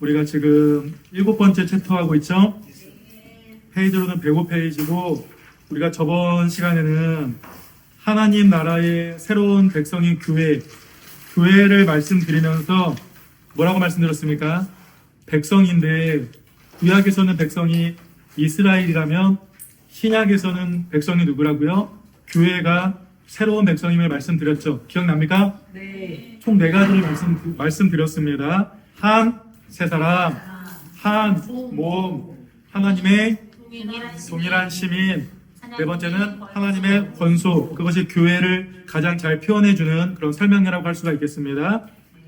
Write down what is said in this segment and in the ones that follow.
우리가 지금 7번째 챕터 하고 있죠? 페이지로는 105페이지고, 우리가 저번 시간에는 하나님 나라의 새로운 백성인 교회를 말씀드리면서 뭐라고 말씀드렸습니까? 백성인데, 구약에서는 백성이 이스라엘이라면 신약에서는 백성이 누구라고요? 교회가 새로운 백성임을 말씀드렸죠. 기억납니까? 네. 총 4가지를 말씀드렸습니다. 세 사람, 한 몸, 하나님의 동일한 시민, 네 번째는 하나님의 권소, 그것이 교회를 가장 잘 표현해주는 그런 설명이라고 할 수가 있겠습니다.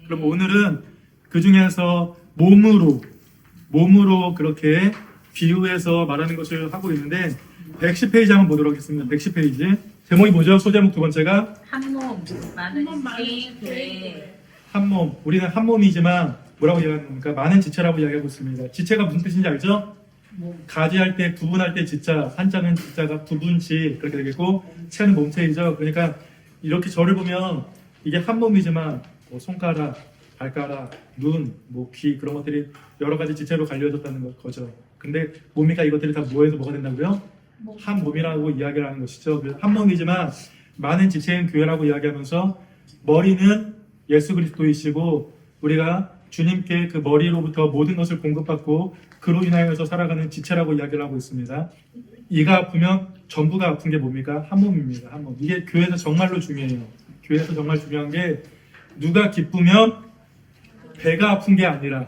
그럼 오늘은 그 중에서 몸으로 그렇게 비유해서 말하는 것을 하고 있는데 110페이지 한번 보도록 하겠습니다. 110페이지. 제목이 뭐죠? 소제목 두 번째가 한 몸, 많은 교회. 한 몸. 우리는 한 몸이지만 뭐라고 이야기하는 겁니까? 많은 지체라고 이야기하고 있습니다. 지체가 무슨 뜻인지 알죠? 가지할 때, 구분할 때 지자, 한자는 지자가 구분치 그렇게 되겠고, 체는 몸체이죠. 그러니까 이렇게 저를 보면 이게 한 몸이지만 뭐 손가락, 발가락, 눈, 뭐 귀 그런 것들이 여러 가지 지체로 갈려졌다는 거죠. 근데 뭡니까? 이것들이 다 뭐해서 뭐가 된다고요? 한 몸이라고 이야기를 하는 것이죠. 한 몸이지만 많은 지체인 교회라고 이야기하면서 머리는 예수 그리스도이시고 우리가 주님께 그 머리로부터 모든 것을 공급받고 그로 인하여서 살아가는 지체라고 이야기를 하고 있습니다. 이가 아프면 전부가 아픈 게 뭡니까? 한 몸입니다. 한 몸. 이게 교회에서 정말로 중요해요. 교회에서 정말 중요한 게 누가 기쁘면 배가 아픈 게 아니라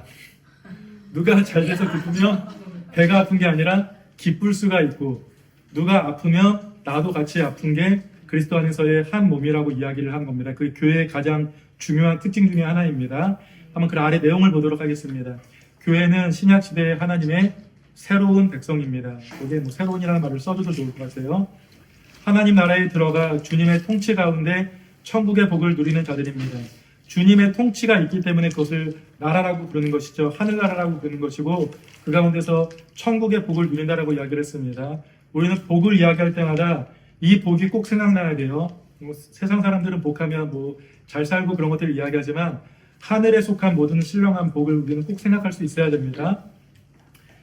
누가 잘 돼서 기쁘면 배가 아픈 게 아니라 기쁠 수가 있고 누가 아프면 나도 같이 아픈 게 그리스도 안에서의 한 몸이라고 이야기를 한 겁니다. 그 교회의 가장 중요한 특징 중에 하나입니다. 한번 그 아래 내용을 보도록 하겠습니다. 교회는 신약 시대의 하나님의 새로운 백성입니다. 여기에 뭐 새로운이라는 말을 써줘도 좋을 것 같아요. 하나님 나라에 들어가 주님의 통치 가운데 천국의 복을 누리는 자들입니다. 주님의 통치가 있기 때문에 그것을 나라라고 부르는 것이죠. 하늘나라라고 부르는 것이고 그 가운데서 천국의 복을 누린다라고 이야기를 했습니다. 우리는 복을 이야기할 때마다 이 복이 꼭 생각나야 돼요. 뭐 세상 사람들은 복하면 뭐 잘 살고 그런 것들을 이야기하지만 하늘에 속한 모든 신령한 복을 우리는 꼭 생각할 수 있어야 됩니다.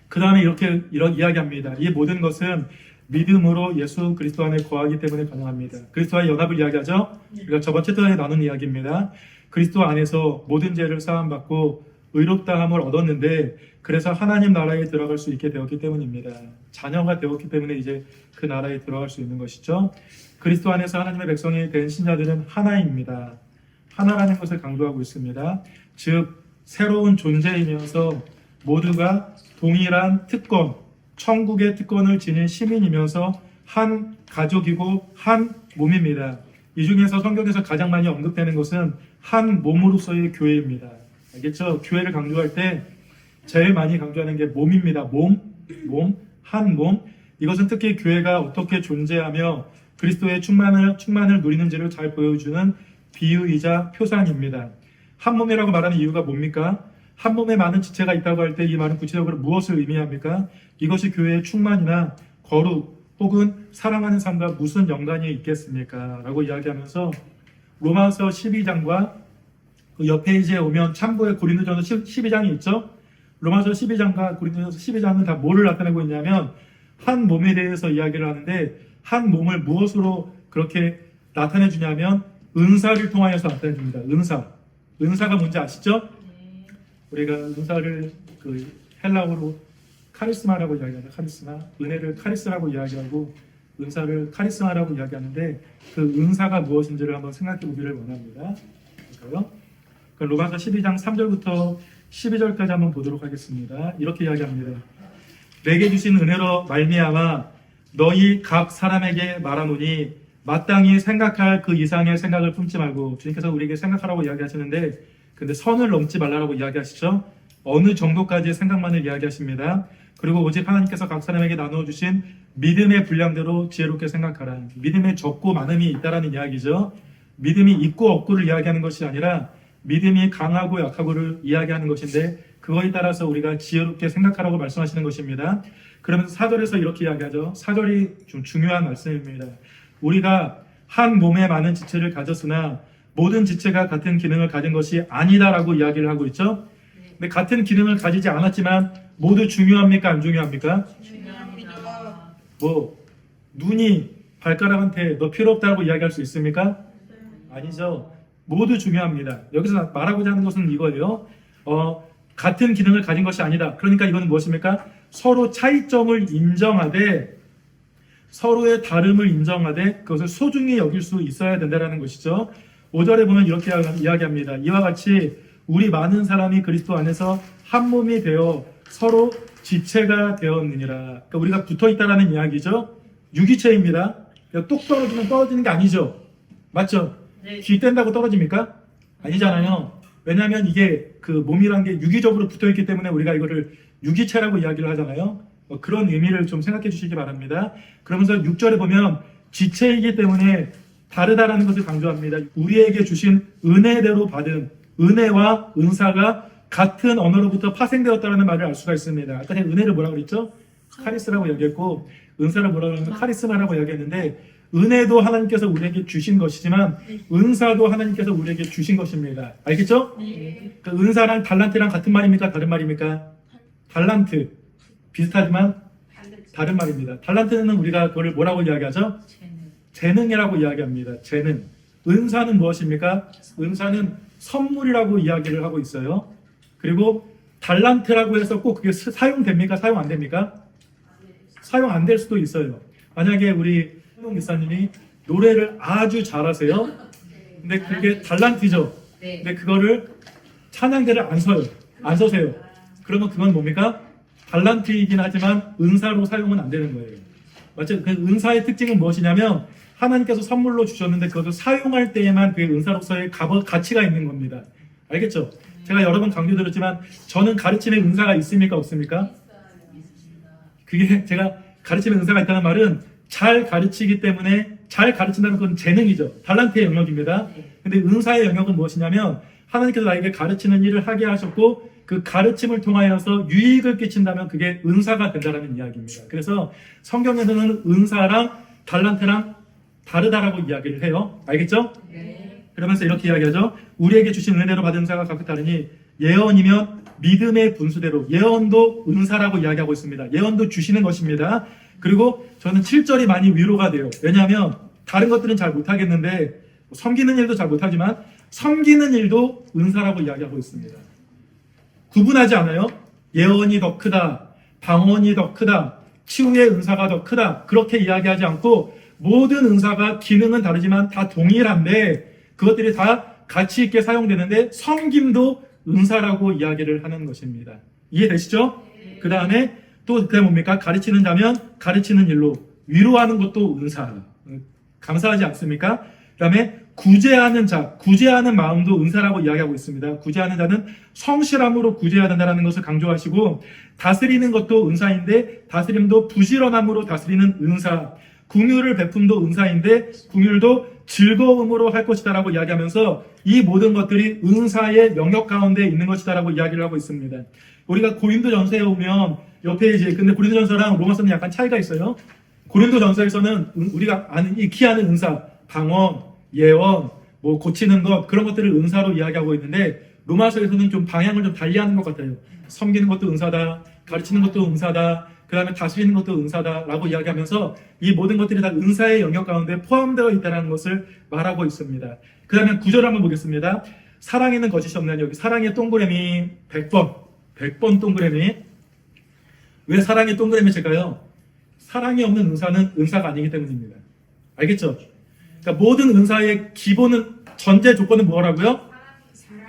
그 다음에 이런 이야기합니다. 이 모든 것은 믿음으로 예수 그리스도 안에 거하기 때문에 가능합니다. 그리스도와의 연합을 이야기하죠. 우리가 저번 챕터에 나눈 이야기입니다. 그리스도 안에서 모든 죄를 사함받고 의롭다함을 얻었는데 그래서 하나님 나라에 들어갈 수 있게 되었기 때문입니다. 자녀가 되었기 때문에 이제 그 나라에 들어갈 수 있는 것이죠. 그리스도 안에서 하나님의 백성이 된 신자들은 하나입니다. 하나라는 것을 강조하고 있습니다. 즉 새로운 존재이면서 모두가 동일한 특권, 천국의 특권을 지닌 시민이면서 한 가족이고 한 몸입니다. 이 중에서 성경에서 가장 많이 언급되는 것은 한 몸으로서의 교회입니다. 알겠죠? 교회를 강조할 때 제일 많이 강조하는 게 몸입니다. 몸, 한 몸. 이것은 특히 교회가 어떻게 존재하며 그리스도의 충만을 누리는지를 잘 보여주는 비유이자 표상입니다. 한 몸이라고 말하는 이유가 뭡니까? 한 몸에 많은 지체가 있다고 할 때 이 말은 구체적으로 무엇을 의미합니까? 이것이 교회의 충만이나 거룩 혹은 사랑하는 삶과 무슨 연관이 있겠습니까? 라고 이야기하면서 로마서 12장과 그 옆 페이지에 오면 참고에 고린도전서 12장이 있죠? 로마서 12장과 고린도전서 12장은 다 뭐를 나타내고 있냐면 한 몸에 대해서 이야기를 하는데 한 몸을 무엇으로 그렇게 나타내 주냐면 은사를 통하여서 나타내 줍니다. 은사가 뭔지 아시죠? 우리가 은사를 그 헬라어로 카리스마라고 이야기하죠. 카리스마. 은혜를 카리스라고 이야기하고 은사를 카리스마라고 이야기하는데 그 은사가 무엇인지를 한번 생각해 보기를 원합니다. 그러니까요. 로마서 12장 3절부터 12절까지 한번 보도록 하겠습니다. 이렇게 이야기합니다. 내게 주신 은혜로 말미암아 너희 각 사람에게 말하노니 마땅히 생각할 그 이상의 생각을 품지 말고 주님께서 우리에게 생각하라고 이야기하시는데 근데 선을 넘지 말라고 이야기하시죠. 어느 정도까지의 생각만을 이야기하십니다. 그리고 오직 하나님께서 각 사람에게 나누어 주신 믿음의 분량대로 지혜롭게 생각하라. 믿음의 적고 많음이 있다라는 이야기죠. 믿음이 있고 없고를 이야기하는 것이 아니라 믿음이 강하고 약하고를 이야기하는 것인데 그거에 따라서 우리가 지혜롭게 생각하라고 말씀하시는 것입니다. 그러면서 4절에서 이렇게 이야기하죠. 4절이 좀 중요한 말씀입니다. 우리가 한 몸에 많은 지체를 가졌으나 모든 지체가 같은 기능을 가진 것이 아니다라고 이야기를 하고 있죠. 근데 같은 기능을 가지지 않았지만 모두 중요합니까? 안 중요합니까? 중요합니다. 뭐 눈이 발가락한테 너 필요 없다고 이야기할 수 있습니까? 아니죠. 모두 중요합니다. 여기서 말하고자 하는 것은 이거예요. 같은 기능을 가진 것이 아니다. 그러니까 이거는 무엇입니까? 서로 차이점을 인정하되 서로의 다름을 인정하되 그것을 소중히 여길 수 있어야 된다는 것이죠. 5절에 보면 이렇게 이야기합니다. 이와 같이 우리 많은 사람이 그리스도 안에서 한 몸이 되어 서로 지체가 되었느니라. 그러니까 우리가 붙어 있다라는 이야기죠. 유기체입니다. 그러니까 똑 떨어지면 떨어지는 게 아니죠. 맞죠? 네. 귀 뗀다고 떨어집니까? 아니잖아요. 왜냐하면 이게 그 몸이란 게 유기적으로 붙어 있기 때문에 우리가 이거를 유기체라고 이야기를 하잖아요. 그런 의미를 좀 생각해 주시기 바랍니다. 그러면서 6절에 보면 지체이기 때문에 다르다라는 것을 강조합니다. 우리에게 주신 은혜대로 받은 은혜와 은사가 같은 언어로부터 파생되었다는 말을 알 수가 있습니다. 아까 제가 은혜를 뭐라고 그랬죠? 카리스라고 얘기했고 은사를 뭐라고 하면 카리스마라고 얘기했는데 은혜도 하나님께서 우리에게 주신 것이지만 은사도 하나님께서 우리에게 주신 것입니다. 알겠죠? 네. 그 은사랑 달란트랑 같은 말입니까? 다른 말입니까? 달란트 비슷하지만 다른 말입니다. 달란트는 우리가 그걸 뭐라고 이야기하죠? 재능이라고 이야기합니다. 재능. 은사는 무엇입니까? 은사는 선물이라고 이야기를 하고 있어요. 그리고 달란트라고 해서 꼭 그게 사용됩니까? 사용 안 됩니까? 사용 안 될 수도 있어요. 만약에 우리 한동 기사님이 노래를 아주 잘하세요. 근데 그게 달란트죠. 네. 근데 그거를 찬양대를 안 서요. 안 서세요. 그러면 그건 뭡니까? 달란트이긴 하지만 은사로 사용은 안 되는 거예요. 맞죠? 그 은사의 특징은 무엇이냐면 하나님께서 선물로 주셨는데 그것을 사용할 때에만 그 은사로서의 가치가 있는 겁니다. 알겠죠? 제가 여러 번 강조드렸지만 저는 가르침에 은사가 있습니까? 없습니까? 그게 제가 가르침에 은사가 있다는 말은 잘 가르치기 때문에 잘 가르친다는 건 재능이죠. 달란트의 영역입니다. 근데 은사의 영역은 무엇이냐면 하나님께서 나에게 가르치는 일을 하게 하셨고 그 가르침을 통하여서 유익을 끼친다면 그게 은사가 된다는 이야기입니다. 그래서 성경에서는 은사랑 달란트랑 다르다라고 이야기를 해요. 알겠죠? 네. 그러면서 이렇게 이야기하죠. 우리에게 주신 은혜대로 받은 은사가 각각 다르니 예언이면 믿음의 분수대로 예언도 은사라고 이야기하고 있습니다. 예언도 주시는 것입니다. 그리고 저는 7절이 많이 위로가 돼요. 왜냐하면 다른 것들은 잘 못하겠는데 섬기는 일도 잘 못하지만 섬기는 일도 은사라고 이야기하고 있습니다. 구분하지 않아요? 예언이 더 크다, 방언이 더 크다, 치유의 은사가 더 크다 그렇게 이야기하지 않고 모든 은사가 기능은 다르지만 다 동일한데 그것들이 다 가치 있게 사용되는데 섬김도 은사라고 이야기를 하는 것입니다. 이해되시죠? 그 다음에 또 그게 뭡니까? 가르치는 자면 가르치는 일로 위로하는 것도 은사. 감사하지 않습니까? 그 다음에 구제하는 자, 구제하는 마음도 은사라고 이야기하고 있습니다. 구제하는 자는 성실함으로 구제해야 된다는 것을 강조하시고 다스리는 것도 은사인데 다스림도 부지런함으로 다스리는 은사, 긍휼을 베품도 은사인데 긍휼도 즐거움으로 할 것이다라고 이야기하면서 이 모든 것들이 은사의 영역 가운데 있는 것이다라고 이야기를 하고 있습니다. 우리가 고린도전서에 오면 옆에 이제 근데 고린도전서랑 로마서는 약간 차이가 있어요. 고린도전서에서는 우리가 익히하는 은사, 방언, 예언, 뭐 고치는 것 그런 것들을 은사로 이야기하고 있는데 로마서에서는 좀 방향을 좀 달리하는 것 같아요. 섬기는 것도 은사다, 가르치는 것도 은사다, 그 다음에 다스리는 것도 은사다라고 이야기하면서 이 모든 것들이 다 은사의 영역 가운데 포함되어 있다는 것을 말하고 있습니다. 그 다음에 9절 한번 보겠습니다. 사랑에는 거짓이 없나니 여기 사랑의 동그라미 100번 동그라미. 왜 사랑의 동그라미 칠까요? 사랑이 없는 은사는 은사가 아니기 때문입니다. 알겠죠? 그러니까 모든 은사의 기본은 전제 조건은 뭐라고요?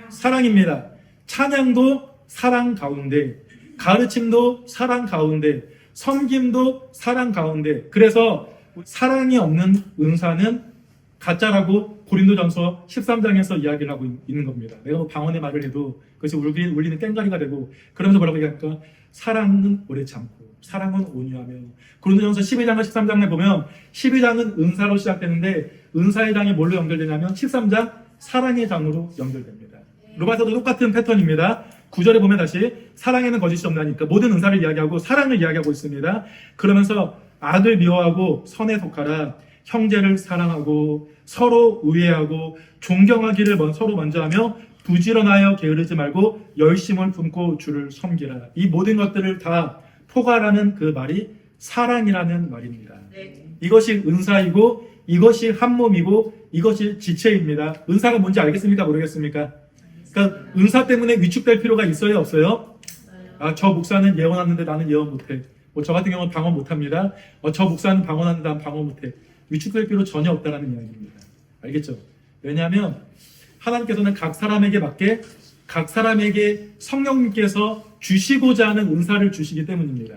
사랑입니다. 찬양도 사랑 가운데, 가르침도 사랑 가운데, 섬김도 사랑 가운데. 그래서 사랑이 없는 은사는 가짜라고 고린도전서 13장에서 이야기를 하고 있는 겁니다. 내가 뭐 방언의 말을 해도 그것이 울리는 깽가리가 되고 그러면서 뭐라고 얘기할까? 사랑은 오래 참고 사랑은 온유하며. 고린도전서 12장과 13장에 보면 12장은 은사로 시작되는데 은사의 장이 뭘로 연결되냐면 13장 사랑의 장으로 연결됩니다. 로마서도 똑같은 패턴입니다. 9절에 보면 다시 사랑에는 거짓이 없나니까 모든 은사를 이야기하고 사랑을 이야기하고 있습니다. 그러면서 악을 미워하고 선에 속하라, 형제를 사랑하고 서로 우애하고 존경하기를 서로 먼저 하며 부지런하여 게으르지 말고 열심을 품고 주를 섬기라. 이 모든 것들을 다 포괄하는 그 말이 사랑이라는 말입니다. 네. 이것이 은사이고 이것이 한 몸이고 이것이 지체입니다. 은사가 뭔지 알겠습니까? 모르겠습니까? 그러니까 은사 때문에 위축될 필요가 있어요? 없어요? 아, 저 목사는 예언하는데 나는 예언 못해. 뭐 저 같은 경우는 방언 못합니다. 저 목사는 방언하는데 난 방언 못해. 위축될 필요 전혀 없다는 이야기입니다. 알겠죠? 왜냐하면 하나님께서는 각 사람에게 맞게 각 사람에게 성령님께서 주시고자 하는 은사를 주시기 때문입니다.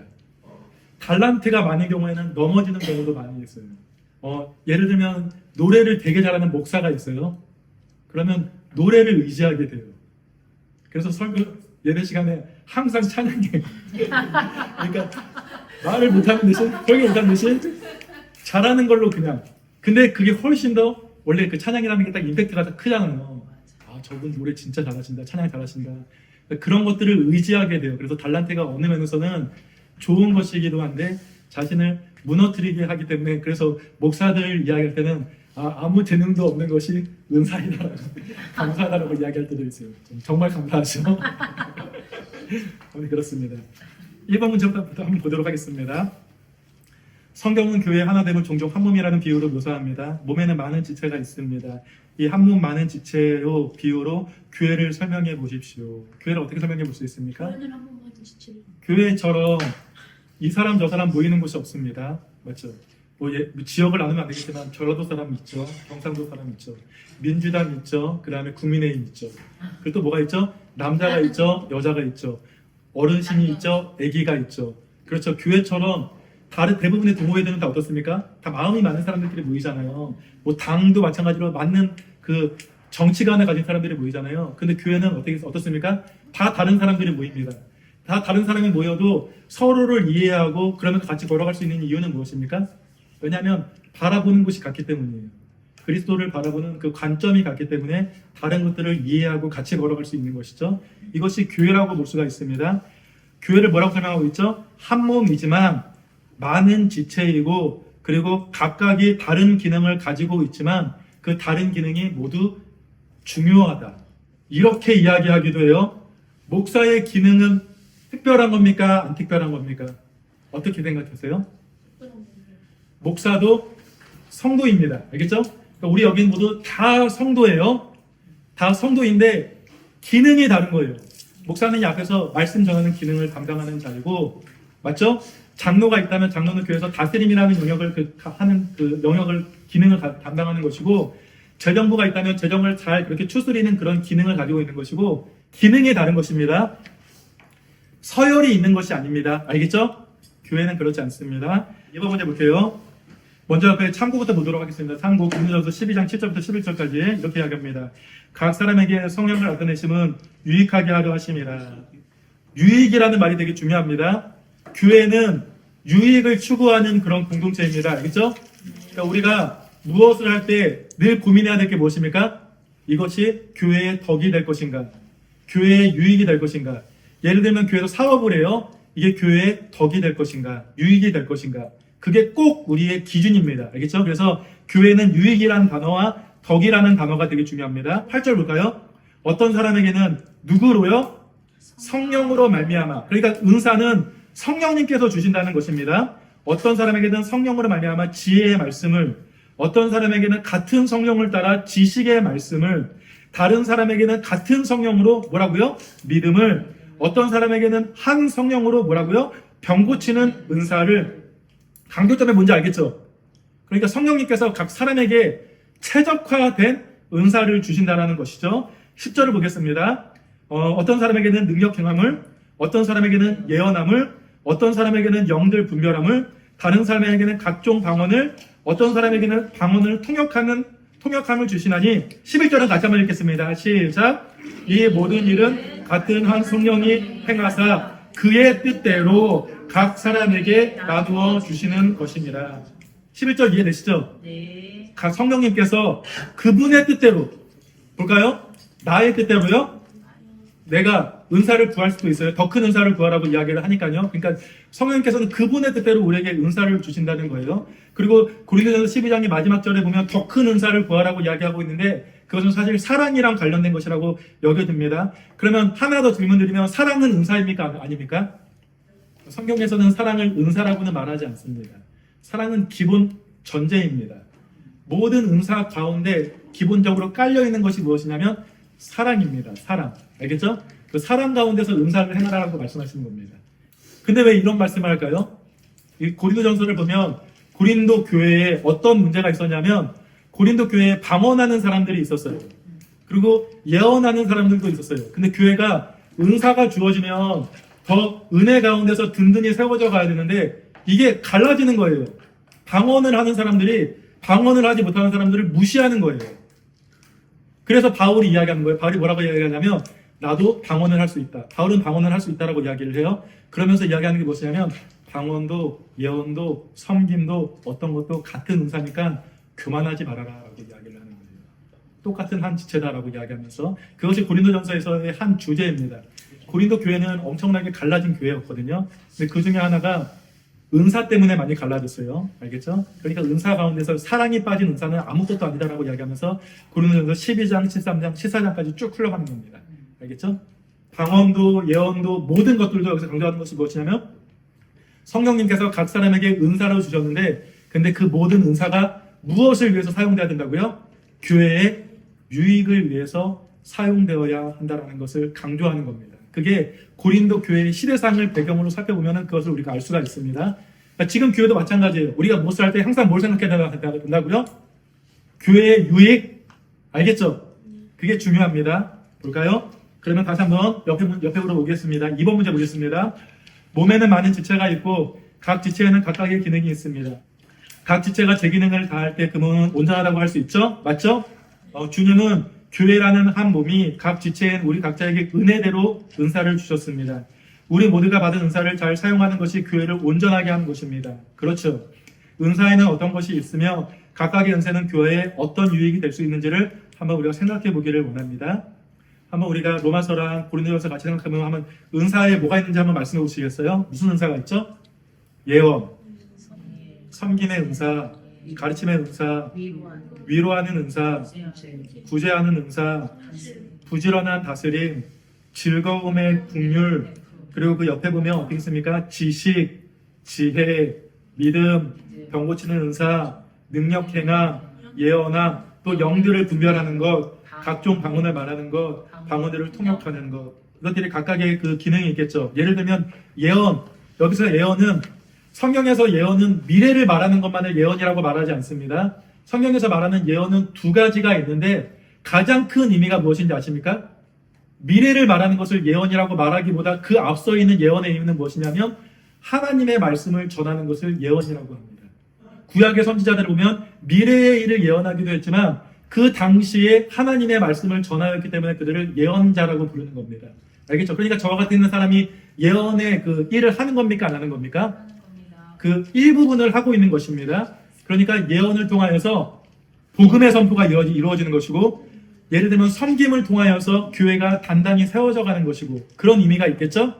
달란트가 많은 경우에는 넘어지는 경우도 많이 있어요. 예를 들면 노래를 되게 잘하는 목사가 있어요. 그러면 노래를 의지하게 돼요. 그래서 설교 예배 시간에 항상 찬양해요. 그러니까 말을 못하는 대신 설교 못하는 대신 잘하는 걸로 그냥. 근데 그게 훨씬 더 원래 그 찬양이라는 게 딱 임팩트가 더 크잖아요. 아, 저분 노래 진짜 잘하신다. 찬양 잘하신다. 그런 것들을 의지하게 돼요. 그래서 달란트가 어느 면에서는 좋은 것이기도 한데 자신을 무너뜨리게 하기 때문에 그래서 목사들 이야기할 때는 아무 재능도 없는 것이 은사이다라고 감사하다라고 이야기할 때도 있어요. 정말 감사하죠. 그렇습니다. 1번 문제부터 한번 보도록 하겠습니다. 성경은 교회 하나됨을 종종 한 몸이라는 비유로 묘사합니다. 몸에는 많은 지체가 있습니다. 이 한 몸 많은 지체로 비유로 교회를 설명해 보십시오. 교회를 어떻게 설명해 볼 수 있습니까? 교회처럼 이 사람 저 사람 모이는 곳이 없습니다. 맞죠? 뭐 지역을 나누면 안 되겠지만 전라도 사람 있죠. 경상도 사람 있죠. 민주당 있죠. 그 다음에 국민의힘 있죠. 그리고 또 뭐가 있죠? 남자가 있죠. 여자가 있죠. 어르신이 있죠. 아기가 있죠. 그렇죠. 교회처럼 다른 대부분의 동호회들은 다 어떻습니까? 다 마음이 많은 사람들끼리 모이잖아요. 뭐 당도 마찬가지로 맞는 그 정치관을 가진 사람들이 모이잖아요. 근데 교회는 어떻습니까? 다 다른 사람들이 모입니다. 다 다른 사람이 모여도 서로를 이해하고 그러면서 같이 걸어갈 수 있는 이유는 무엇입니까? 왜냐하면 바라보는 곳이 같기 때문이에요. 그리스도를 바라보는 그 관점이 같기 때문에 다른 것들을 이해하고 같이 걸어갈 수 있는 것이죠. 이것이 교회라고 볼 수가 있습니다. 교회를 뭐라고 설명하고 있죠? 한 몸이지만 많은 지체이고 그리고 각각이 다른 기능을 가지고 있지만 그 다른 기능이 모두 중요하다. 이렇게 이야기하기도 해요. 목사의 기능은 특별한 겁니까? 안 특별한 겁니까? 어떻게 생각하세요? 목사도 성도입니다. 알겠죠? 그러니까 우리 여기는 모두 다 성도예요. 다 성도인데 기능이 다른 거예요. 목사는 이 앞에서 말씀 전하는 기능을 담당하는 자이고, 맞죠? 장로가 있다면 장로는 교회에서 다스림이라는 영역을 하는 그 영역을 기능을 담당하는 것이고, 재정부가 있다면 재정을 잘 그렇게 추스리는 그런 기능을 가지고 있는 것이고, 기능이 다른 것입니다. 서열이 있는 것이 아닙니다. 알겠죠? 교회는 그렇지 않습니다. 이번 문제 볼게요. 먼저 앞에 참고부터 보도록 하겠습니다. 참고 고린도전서 12장 7절부터 11절까지 이렇게 이야기합니다. 각 사람에게 성령을 나타내심은 유익하게 하려 하심이라. 유익이라는 말이 되게 중요합니다. 교회는 유익을 추구하는 그런 공동체입니다. 알겠죠? 그러니까 우리가 무엇을 할 때 늘 고민해야 될 게 무엇입니까? 이것이 교회의 덕이 될 것인가? 교회의 유익이 될 것인가? 예를 들면 교회에서 사업을 해요. 이게 교회의 덕이 될 것인가? 유익이 될 것인가? 그게 꼭 우리의 기준입니다. 알겠죠? 그래서 교회는 유익이라는 단어와 덕이라는 단어가 되게 중요합니다. 8절 볼까요? 어떤 사람에게는 누구로요? 성령으로 말미암아. 그러니까 은사는 성령님께서 주신다는 것입니다. 어떤 사람에게는 성령으로 말미암아 지혜의 말씀을, 어떤 사람에게는 같은 성령을 따라 지식의 말씀을, 다른 사람에게는 같은 성령으로 뭐라고요? 믿음을, 어떤 사람에게는 한 성령으로 뭐라고요? 병 고치는 은사를. 강조점이 뭔지 알겠죠? 그러니까 성령님께서 각 사람에게 최적화된 은사를 주신다는 것이죠. 10절을 보겠습니다. 어떤 사람에게는 능력 행함을, 어떤 사람에게는 예언함을, 어떤 사람에게는 영들 분별함을, 다른 사람에게는 각종 방언을, 어떤 사람에게는 방언을 통역함을 주시나니. 11절은 다시 한번 읽겠습니다. 시작. 이 모든 일은 같은 한 성령이 행하사 그의 뜻대로 각 사람에게 나누어 주시는 것입니다. 11절 이해되시죠? 네. 각 성령님께서 그분의 뜻대로, 볼까요? 나의 뜻대로요? 내가 은사를 구할 수도 있어요. 더 큰 은사를 구하라고 이야기를 하니까요. 그러니까 성령님께서는 그분의 뜻대로 우리에게 은사를 주신다는 거예요. 그리고 고린도전서 12장의 마지막 절에 보면 더 큰 은사를 구하라고 이야기하고 있는데 그것은 사실 사랑이랑 관련된 것이라고 여겨집니다. 그러면 하나 더 질문 드리면 사랑은 은사입니까? 아닙니까? 성경에서는 사랑을 은사라고는 말하지 않습니다. 사랑은 기본 전제입니다. 모든 은사 가운데 기본적으로 깔려있는 것이 무엇이냐면 사랑입니다. 사랑. 알겠죠? 그 사랑 가운데서 은사를 행하라고 말씀하시는 겁니다. 근데 왜 이런 말씀을 할까요? 이 고린도전서를 보면 고린도 교회에 어떤 문제가 있었냐면 고린도 교회에 방언하는 사람들이 있었어요. 그리고 예언하는 사람들도 있었어요. 근데 교회가 은사가 주어지면 더 은혜 가운데서 든든히 세워져 가야 되는데 이게 갈라지는 거예요. 방언을 하는 사람들이 방언을 하지 못하는 사람들을 무시하는 거예요. 그래서 바울이 이야기하는 거예요. 바울이 뭐라고 이야기하냐면 나도 방언을 할 수 있다. 바울은 방언을 할 수 있다라고 이야기를 해요. 그러면서 이야기하는 게 무엇이냐면 방언도 예언도 섬김도 어떤 것도 같은 은사니까 교만하지 말아라라고 이야기를 하는 거예요. 똑같은 한 지체다라고 이야기하면서 그것이 고린도전서에서의 한 주제입니다. 고린도 교회는 엄청나게 갈라진 교회였거든요. 근데 그 중에 하나가 은사 때문에 많이 갈라졌어요. 알겠죠? 그러니까 은사 가운데서 사랑이 빠진 은사는 아무것도 아니다라고 이야기하면서 고린도전서 12장, 13장, 14장까지 쭉 흘러가는 겁니다. 알겠죠? 방언도 예언도 모든 것들도 여기서 강조하는 것이 무엇이냐면 성령님께서 각 사람에게 은사를 주셨는데 근데 그 모든 은사가 무엇을 위해서 사용돼야 된다고요? 교회의 유익을 위해서 사용되어야 한다는 것을 강조하는 겁니다. 그게 고린도 교회의 시대상을 배경으로 살펴보면 그것을 우리가 알 수가 있습니다. 그러니까 지금 교회도 마찬가지예요. 우리가 무엇을 할 때 항상 뭘 생각해야 된다고요? 교회의 유익, 알겠죠? 그게 중요합니다. 볼까요? 그러면 다시 한번 옆으로 오겠습니다. 2번 문제 보겠습니다. 몸에는 많은 지체가 있고 각 지체에는 각각의 기능이 있습니다. 각 지체가 제 기능을 다할 때 그 몸은 온전하다고 할 수 있죠? 맞죠? 주님은 교회라는 한 몸이 각 지체인 우리 각자에게 은혜대로 은사를 주셨습니다. 우리 모두가 받은 은사를 잘 사용하는 것이 교회를 온전하게 하는 것입니다. 그렇죠. 은사에는 어떤 것이 있으며 각각의 은사는 교회에 어떤 유익이 될 수 있는지를 한번 우리가 생각해 보기를 원합니다. 한번 우리가 로마서랑 고린도전서 같이 생각하면 한번 은사에 뭐가 있는지 한번 말씀해 보시겠어요? 무슨 은사가 있죠? 예언, 섬김의 은사, 가르침의 은사, 위로하는 은사, 구제하는 은사, 부지런한 다스림, 즐거움의 국률, 그리고 그 옆에 보면 어떻게 있습니까? 지식, 지혜, 믿음, 병 고치는 은사, 능력 행함, 예언함, 또 영들을 분별하는 것, 각종 방언을 말하는 것, 방언들을 통역하는 것, 이것들이 각각의 그 기능이 있겠죠. 예를 들면 예언, 여기서 예언은 성경에서 예언은 미래를 말하는 것만을 예언이라고 말하지 않습니다. 성경에서 말하는 예언은 두 가지가 있는데 가장 큰 의미가 무엇인지 아십니까? 미래를 말하는 것을 예언이라고 말하기보다 그 앞서 있는 예언의 의미는 무엇이냐면 하나님의 말씀을 전하는 것을 예언이라고 합니다. 구약의 선지자들을 보면 미래의 일을 예언하기도 했지만 그 당시에 하나님의 말씀을 전하였기 때문에 그들을 예언자라고 부르는 겁니다. 알겠죠? 그러니까 저와 같은 사람이 예언의 그 일을 하는 겁니까? 안 하는 겁니까? 그 일부분을 하고 있는 것입니다. 그러니까 예언을 통하여서 복음의 선포가 이루어지는 것이고 예를 들면 섬김을 통하여서 교회가 단단히 세워져 가는 것이고 그런 의미가 있겠죠?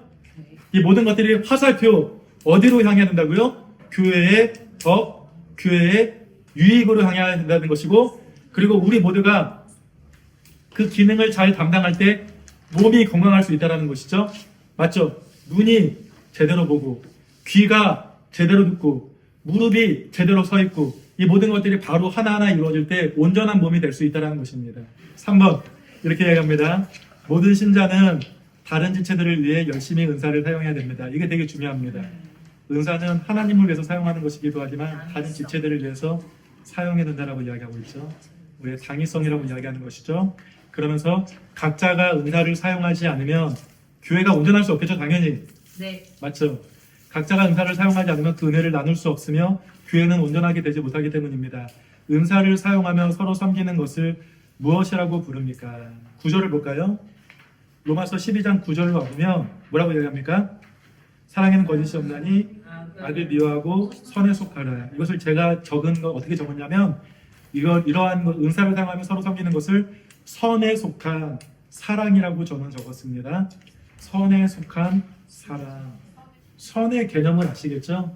이 모든 것들이 화살표 어디로 향해야 된다고요? 교회의 덕, 교회의 유익으로 향해야 된다는 것이고 그리고 우리 모두가 그 기능을 잘 담당할 때 몸이 건강할 수 있다는 것이죠. 맞죠? 눈이 제대로 보고 귀가 제대로 듣고 무릎이 제대로 서 있고 이 모든 것들이 바로 하나하나 이루어질 때 온전한 몸이 될 수 있다는 것입니다. 3번 이렇게 이야기합니다. 모든 신자는 다른 지체들을 위해 열심히 은사를 사용해야 됩니다. 이게 되게 중요합니다. 은사는 하나님을 위해서 사용하는 것이기도 하지만 다른 지체들을 위해서 사용해야 된다고 이야기하고 있죠. 우리의 당위성이라고 이야기하는 것이죠. 그러면서 각자가 은사를 사용하지 않으면 교회가 온전할 수 없겠죠. 당연히. 네. 맞죠. 각자가 은사를 사용하지 않으면 그 은혜를 나눌 수 없으며 교회는 온전하게 되지 못하기 때문입니다. 은사를 사용하며 서로 섬기는 것을 무엇이라고 부릅니까? 구절을 볼까요? 로마서 12장 9절로 와보면 뭐라고 이야기합니까? 사랑에는 거짓이 없나니 악을 미워하고 선에 속하라. 이것을 제가 적은 거 어떻게 적었냐면 이러한 은사를 사용하며 서로 섬기는 것을 선에 속한 사랑이라고 저는 적었습니다. 선에 속한 사랑. 선의 개념을 아시겠죠?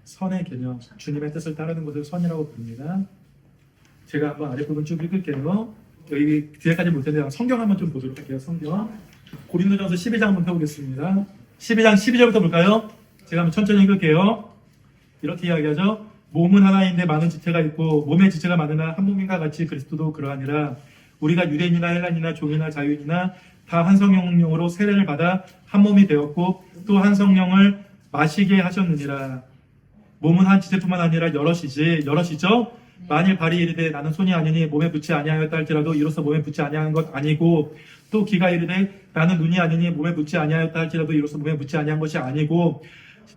선의 개념, 주님의 뜻을 따르는 것을 선이라고 부릅니다. 제가 한번 아랫부분 쭉 읽을게요. 여기 뒤에까지 못했는데 성경 한번 좀 보도록 할게요. 성경 고린도전서 12장 한번 펴보겠습니다. 12장 12절부터 볼까요? 제가 한번 천천히 읽을게요. 이렇게 이야기하죠. 몸은 하나인데 많은 지체가 있고 몸의 지체가 많으나 한 몸인가 같이 그리스도도 그러하니라. 우리가 유대인이나 헬라인이나 종이나 자유인이나 다 한 성령으로 세례를 받아 한 몸이 되었고 또 한 성령을 마시게 하셨느니라. 몸은 한 지체뿐만 아니라 여럿이죠. 만일 발이 이르되 나는 손이 아니니 몸에 붙지 아니하였다 할지라도 이로써 몸에 붙지 아니하는 것 아니고 또 귀가 이르되 나는 눈이 아니니 몸에 붙지 아니하였다 할지라도 이로써 몸에 붙지 아니한 것이 아니고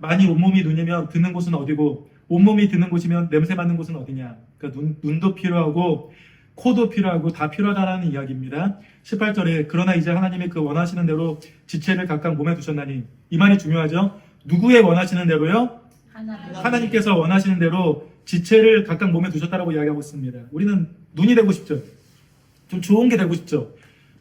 만일 온몸이 눈이면 듣는 곳은 어디고 온몸이 듣는 곳이면 냄새 맡는 곳은 어디냐. 그러니까 눈도 필요하고 코도 필요하고 다 필요하다는 이야기입니다. 18절에 그러나 이제 하나님이 그 원하시는 대로 지체를 각각 몸에 두셨나니 이 말이 중요하죠. 누구의 원하시는 대로요? 하나님께서 원하시는 대로 지체를 각각 몸에 두셨다라고 이야기하고 있습니다. 우리는 눈이 되고 싶죠. 좀 좋은 게 되고 싶죠.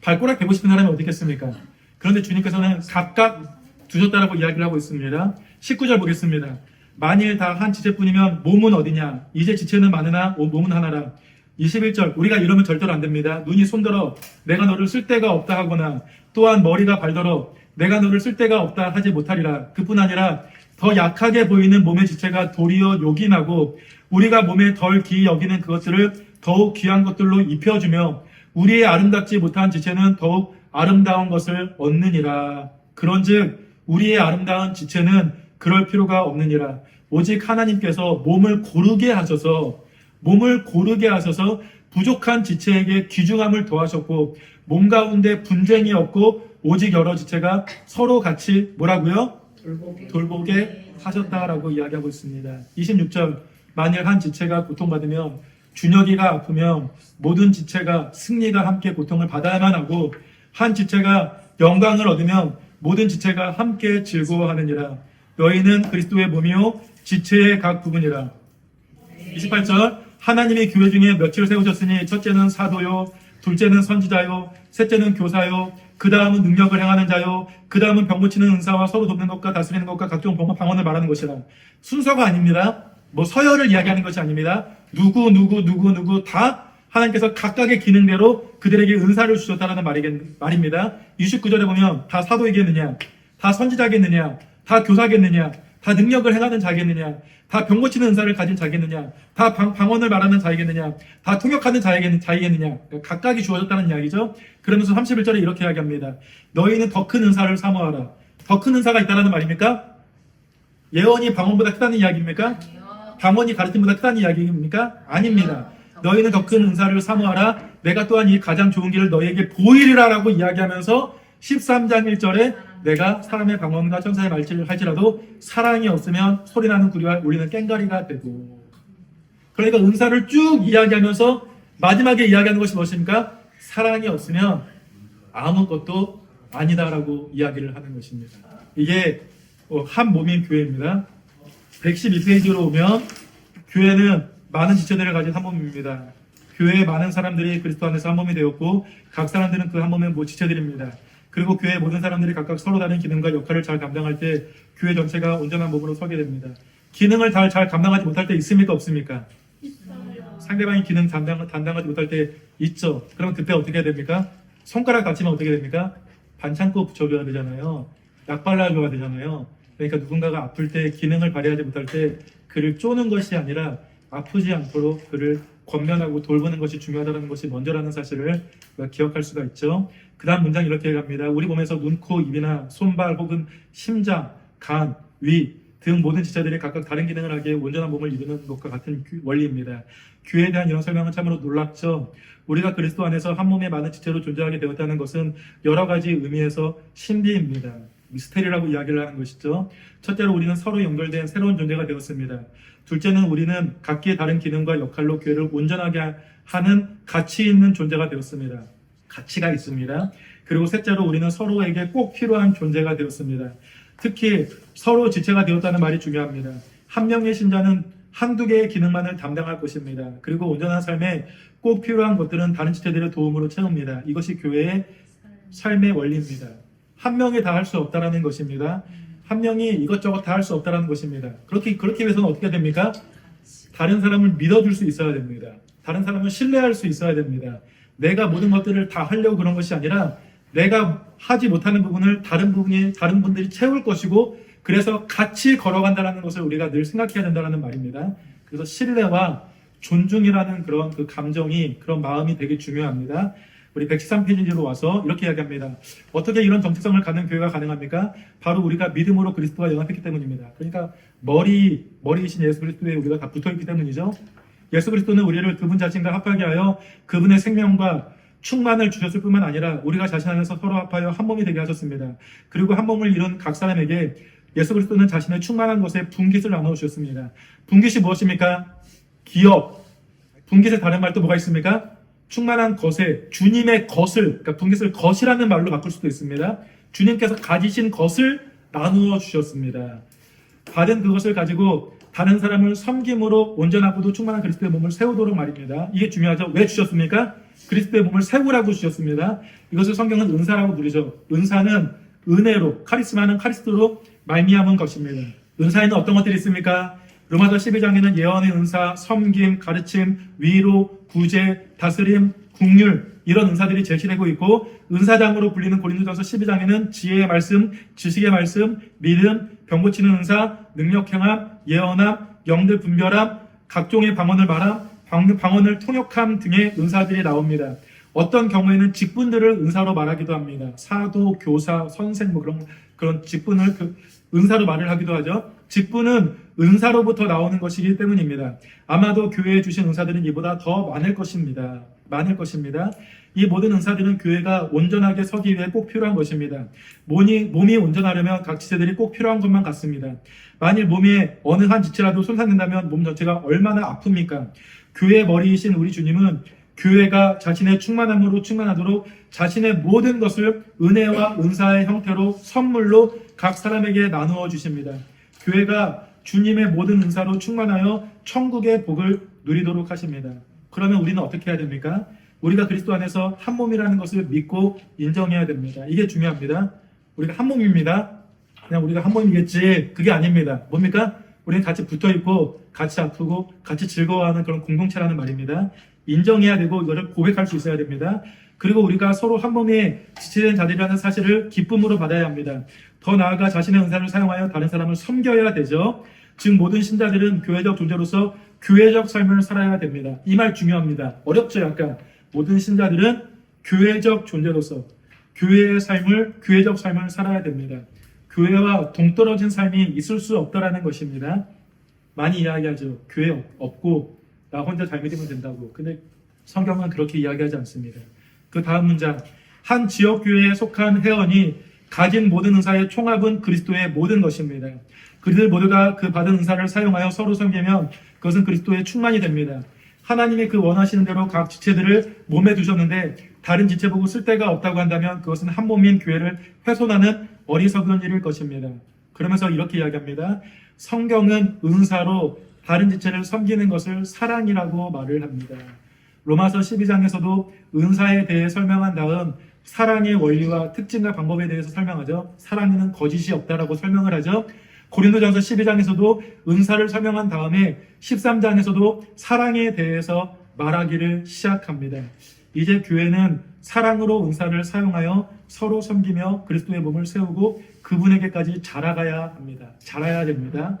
발꼬락 되고 싶은 사람이 어디 있겠습니까? 그런데 주님께서는 각각 두셨다라고 이야기를 하고 있습니다. 19절 보겠습니다. 만일 다 한 지체뿐이면 몸은 어디냐? 이제 지체는 많으나 몸은 하나라. 21절 우리가 이러면 절대로 안 됩니다. 눈이 손들어 내가 너를 쓸 데가 없다 하거나 또한 머리가 발더러 내가 너를 쓸 데가 없다 하지 못하리라. 그뿐 아니라 더 약하게 보이는 몸의 지체가 도리어 요긴하고 우리가 몸에 덜 귀히 여기는 그것들을 더욱 귀한 것들로 입혀주며 우리의 아름답지 못한 지체는 더욱 아름다운 것을 얻느니라. 그런즉 우리의 아름다운 지체는 그럴 필요가 없느니라. 오직 하나님께서 몸을 고르게 하셔서 부족한 지체에게 귀중함을 더하셨고 몸 가운데 분쟁이 없고 오직 여러 지체가 서로 같이 뭐라고요? 돌보게 하셨다라고 이야기하고 있습니다. 26절 만일 한 지체가 고통받으면 준혁이가 아프면 모든 지체가 승리가 함께 고통을 받아야만 하고 한 지체가 영광을 얻으면 모든 지체가 함께 즐거워하느니라. 너희는 그리스도의 몸이요 지체의 각 부분이라. 28절 하나님이 교회 중에 며칠 세우셨으니 첫째는 사도요 둘째는 선지자요 셋째는 교사요 그 다음은 능력을 행하는 자요 그 다음은 병 고치는 은사와 서로 돕는 것과 다스리는 것과 각종 방언을 말하는 것이라. 순서가 아닙니다. 뭐 서열을 이야기하는 것이 아닙니다. 누구 다 하나님께서 각각의 기능대로 그들에게 은사를 주셨다는 말입니다. 29절에 보면 다 사도이겠느냐, 다 선지자겠느냐, 다 교사겠느냐, 다 능력을 행하는 자겠느냐, 다 병 고치는 은사를 가진 자겠느냐, 다 방언을 말하는 자이겠느냐, 다 통역하는 자이겠느냐, 각각이 주어졌다는 이야기죠. 그러면서 31절에 이렇게 이야기합니다. 너희는 더 큰 은사를 사모하라. 더 큰 은사가 있다는 말입니까? 예언이 방언보다 크다는 이야기입니까? 방언이 가르침보다 크다는 이야기입니까? 아닙니다. 너희는 더 큰 은사를 사모하라. 내가 또한 이 가장 좋은 길을 너희에게 보이리라 라고 이야기하면서 13장 1절에 내가 사람의 방언과 천사의 말질을 할지라도 사랑이 없으면 소리나는 구리와 울리는 꽹과리가 되고. 그러니까 은사를 쭉 이야기하면서 마지막에 이야기하는 것이 무엇입니까? 사랑이 없으면 아무것도 아니다라고 이야기를 하는 것입니다. 이게 한 몸인 교회입니다. 112페이지로 오면 교회는 많은 지체들을 가진 한 몸입니다. 교회에 많은 사람들이 그리스도 안에서 한 몸이 되었고 각 사람들은 그 한 몸의 지체들입니다. 그리고 교회의 모든 사람들이 각각 서로 다른 기능과 역할을 잘 감당할 때 교회 전체가 온전한 몸으로 서게 됩니다. 기능을 잘 감당하지 못할 때 있습니까? 없습니까? 있어요. 상대방이 기능 담당하지 못할 때 있죠. 그럼 그때 어떻게 해야 됩니까? 손가락 다치면 어떻게 됩니까? 반창고 붙여줘야 되잖아요. 약 발라줘야 되잖아요. 그러니까 누군가가 아플 때 기능을 발휘하지 못할 때 그를 쪼는 것이 아니라 아프지 않도록 그를 권면하고 돌보는 것이 중요하다는 것이 먼저라는 사실을 기억할 수가 있죠. 그 다음 문장 이렇게 갑니다. 우리 몸에서 눈, 코, 입이나 손발 혹은 심장, 간, 위 등 모든 지체들이 각각 다른 기능을 하기에 온전한 몸을 이루는 것과 같은 원리입니다. 교회에 대한 이런 설명은 참으로 놀랍죠. 우리가 그리스도 안에서 한 몸의 많은 지체로 존재하게 되었다는 것은 여러 가지 의미에서 신비입니다. 미스테리라고 이야기를 하는 것이죠. 첫째로 우리는 서로 연결된 새로운 존재가 되었습니다. 둘째는 우리는 각기의 다른 기능과 역할로 교회를 온전하게 하는 가치 있는 존재가 되었습니다. 가치가 있습니다. 그리고 셋째로 우리는 서로에게 꼭 필요한 존재가 되었습니다. 특히 서로 지체가 되었다는 말이 중요합니다. 한 명의 신자는 한두 개의 기능만을 담당할 것입니다. 그리고 온전한 삶에 꼭 필요한 것들은 다른 지체들의 도움으로 채웁니다. 이것이 교회의 삶의 원리입니다. 한 명이 다 할 수 없다라는 것입니다. 한 명이 이것저것 다 할 수 없다라는 것입니다. 그렇게 위해서는 어떻게 됩니까? 다른 사람을 믿어줄 수 있어야 됩니다. 다른 사람을 신뢰할 수 있어야 됩니다. 내가 모든 것들을 다 하려고 그런 것이 아니라 내가 하지 못하는 부분을 다른 분들이 채울 것이고 그래서 같이 걸어간다는 것을 우리가 늘 생각해야 된다는 말입니다. 그래서 신뢰와 존중이라는 그런 그 감정이 그런 마음이 되게 중요합니다. 우리 113페이지로 와서 이렇게 이야기합니다. 어떻게 이런 정체성을 갖는 교회가 가능합니까? 바로 우리가 믿음으로 그리스도와 연합했기 때문입니다. 그러니까 머리이신 예수 그리스도에 우리가 다 붙어있기 때문이죠. 예수 그리스도는 우리를 그분 자신과 합하게 하여 그분의 생명과 충만을 주셨을 뿐만 아니라 우리가 자신 안에서 서로 합하여 한 몸이 되게 하셨습니다. 그리고 한 몸을 이룬 각 사람에게 예수 그리스도는 자신의 충만한 것에 분깃을 나누어 주셨습니다. 분깃이 무엇입니까? 기업. 분깃의 다른 말 또 뭐가 있습니까? 충만한 것에 주님의 것을, 그러니까 분깃을 것이라는 말로 바꿀 수도 있습니다. 주님께서 가지신 것을 나누어 주셨습니다. 받은 그것을 가지고 다른 사람을 섬김으로 온전하고도 충만한 그리스도의 몸을 세우도록 말입니다. 이게 중요하죠. 왜 주셨습니까? 그리스도의 몸을 세우라고 주셨습니다. 이것을 성경은 은사라고 부르죠. 은사는 은혜로, 카리스마는 카리스도로 말미암은 것입니다. 은사에는 어떤 것들이 있습니까? 로마서 12장에는 예언의 은사, 섬김, 가르침, 위로, 구제, 다스림, 국률 이런 은사들이 제시되고 있고 은사장으로 불리는 고린도전서 12장에는 지혜의 말씀, 지식의 말씀, 믿음, 병 고치는 은사, 능력 행함, 예언함, 영들 분별함, 각종의 방언을 말함, 방언을 통역함 등의 은사들이 나옵니다. 어떤 경우에는 직분들을 은사로 말하기도 합니다. 사도, 교사, 선생 뭐 그런 직분을 은사로 말을 하기도 하죠. 직분은 은사로부터 나오는 것이기 때문입니다. 아마도 교회에 주신 은사들은 이보다 더 많을 것입니다. 이 모든 은사들은 교회가 온전하게 서기 위해 꼭 필요한 것입니다. 몸이 온전하려면 각 지체들이 꼭 필요한 것만 같습니다. 만일 몸에 어느 한 지체라도 손상된다면 몸 전체가 얼마나 아픕니까? 교회의 머리이신 우리 주님은 교회가 자신의 충만함으로 충만하도록 자신의 모든 것을 은혜와 은사의 형태로 선물로 각 사람에게 나누어 주십니다. 교회가 주님의 모든 은사로 충만하여 천국의 복을 누리도록 하십니다. 그러면 우리는 어떻게 해야 됩니까? 우리가 그리스도 안에서 한 몸이라는 것을 믿고 인정해야 됩니다. 이게 중요합니다. 우리가 한 몸입니다. 그냥 우리가 한 몸이겠지. 그게 아닙니다. 뭡니까? 우리는 같이 붙어있고 같이 아프고 같이 즐거워하는 그런 공동체라는 말입니다. 인정해야 되고 이거를 고백할 수 있어야 됩니다. 그리고 우리가 서로 한 몸에 지체된 자들이라는 사실을 기쁨으로 받아야 합니다. 더 나아가 자신의 은사를 사용하여 다른 사람을 섬겨야 되죠. 즉 모든 신자들은 교회적 존재로서 교회적 삶을 살아야 됩니다. 이 말 중요합니다. 어렵죠 약간. 모든 신자들은 교회적 존재로서 교회적 삶을 살아야 됩니다. 교회와 동떨어진 삶이 있을 수 없다라는 것입니다. 많이 이야기하죠. 교회 없고 나 혼자 잘 믿으면 된다고. 근데 성경은 그렇게 이야기하지 않습니다. 그 다음 문장. 한 지역교회에 속한 회원이 가진 모든 은사의 총합은 그리스도의 모든 것입니다. 그들 모두가 그 받은 은사를 사용하여 서로 섬기면 그것은 그리스도의 충만이 됩니다. 하나님이 그 원하시는 대로 각 지체들을 몸에 두셨는데 다른 지체 보고 쓸데가 없다고 한다면 그것은 한 몸인 교회를 훼손하는 어리석은 일일 것입니다. 그러면서 이렇게 이야기합니다. 성경은 은사로 다른 지체를 섬기는 것을 사랑이라고 말을 합니다. 로마서 12장에서도 은사에 대해 설명한 다음 사랑의 원리와 특징과 방법에 대해서 설명하죠. 사랑에는 거짓이 없다라고 설명을 하죠. 고린도전서 12장에서도 은사를 설명한 다음에 13장에서도 사랑에 대해서 말하기를 시작합니다. 이제 교회는 사랑으로 은사를 사용하여 서로 섬기며 그리스도의 몸을 세우고 그분에게까지 자라가야 합니다. 자라야 됩니다.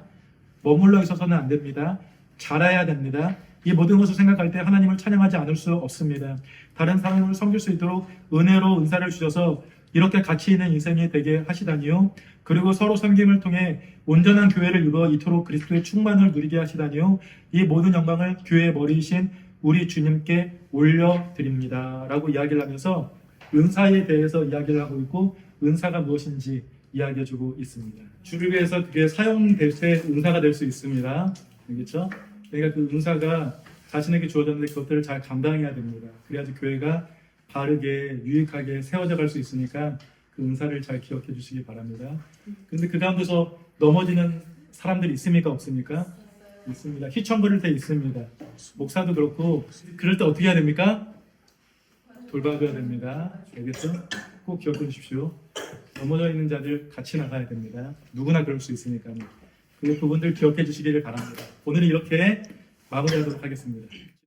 머물러 있어서는 안 됩니다. 자라야 됩니다. 이 모든 것을 생각할 때 하나님을 찬양하지 않을 수 없습니다. 다른 사람을 섬길 수 있도록 은혜로 은사를 주셔서 이렇게 가치 있는 인생이 되게 하시다니요. 그리고 서로 섬김을 통해 온전한 교회를 이루어 이토록 그리스도의 충만을 누리게 하시다니요. 이 모든 영광을 교회의 머리이신 우리 주님께 올려드립니다. 라고 이야기를 하면서 은사에 대해서 이야기를 하고 있고 은사가 무엇인지 이야기해주고 있습니다. 주를 위해서 그게 사용될 때 은사가 될 수 있습니다. 알겠죠? 그러니까 그 은사가 자신에게 주어졌는데 그것들을 잘 감당해야 됩니다. 그래야지 교회가 바르게 유익하게 세워져 갈 수 있으니까 그 은사를 잘 기억해 주시기 바랍니다. 근데 그 가운데서 넘어지는 사람들이 있습니까? 없습니까? 있습니다. 휘청거릴 때 있습니다. 목사도 그렇고 그럴 때 어떻게 해야 됩니까? 돌봐줘야 됩니다. 알겠죠? 꼭 기억해 주십시오. 넘어져 있는 자들 같이 나가야 됩니다. 누구나 그럴 수 있으니까. 그 부분들 기억해 주시기를 바랍니다. 오늘은 이렇게 마무리하도록 하겠습니다.